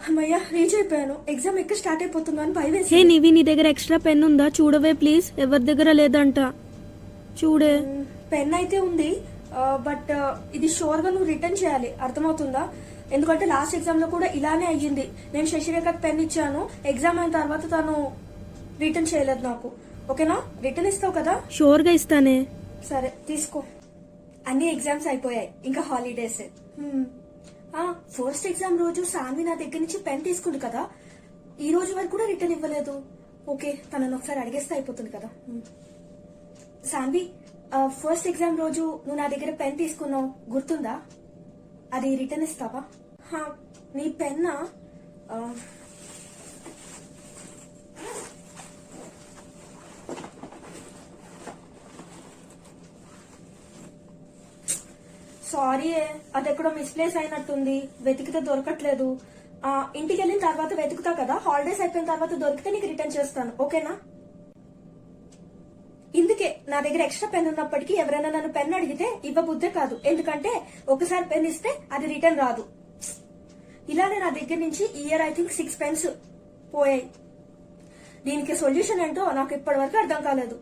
అమ్మయ్యా రీచ్ అయిపోయాను. ఎగ్జామ్ ఎక్కడ స్టార్ట్ అయిపోతుందని భయం హే వేసింది. నివి, నీ దగ్గర ఎక్స్ట్రా పెన్ ఉందా? చూడవే ప్లీజ్. ఎవరి దగ్గర లేదంట, చూడే. పెన్ అయితే ఉంది, బట్ ఇది షోర్ గా నువ్వు రిటర్న్ చేయాలి, అర్థమవుతుందా? ఎందుకంటే లాస్ట్ ఎగ్జామ్ లో కూడా ఇలానే అయ్యింది. నేను శశిరేఖకి పెన్ ఇచ్చాను, ఎగ్జామ్ అయిన తర్వాత తను రిటర్న్ చేయలేదు నాకు. ఓకేనా? రిటర్న్ ఇస్తావు కదా? షోర్ గా ఇస్తానే. సరే తీసుకో. అన్ని ఎగ్జామ్స్ అయిపోయాయి, ఇంకా హాలిడేస్. ఫస్ట్ ఎగ్జామ్ రోజు సాన్వి నా దగ్గర నుంచి పెన్ తీసుకుంది కదా, ఈ రోజు వరకు కూడా రిటర్న్ ఇవ్వలేదు. ఓకే, తనను ఒకసారి అడిగేస్తే అయిపోతుంది కదా. సాన్వి, ఫస్ట్ ఎగ్జామ్ రోజు నువ్వు నా దగ్గర పెన్ తీసుకున్నావు, గుర్తుందా? అది రిటర్న్ ఇస్తావా? నీ పెన్నా? సారీ, అది ఎక్కడో మిస్ప్లేస్ అయినట్టుంది, వెతికితే దొరకట్లేదు. ఇంటికి వెళ్ళిన తర్వాత వెతుకుతా కదా, హాలిడేస్ అయిపోయిన తర్వాత దొరికితే నీకు రిటర్న్ చేస్తాను, ఓకేనా? ఇందుకే నా దగ్గర ఎక్స్ట్రా పెన్ ఉన్నప్పటికీ ఎవరైనా నన్ను పెన్ అడిగితే ఇవ్వబుద్దే కాదు, ఎందుకంటే ఒకసారి పెన్ ఇస్తే అది రిటర్న్ రాదు. ఇలానే నా దగ్గర నుంచి ఈ ఇయర్ ఐ థింక్ 6 పెన్స్ పోయాయి. దీనికి సొల్యూషన్ ఏంటో నాకు ఇప్పటి వరకు అర్థం కాలేదు.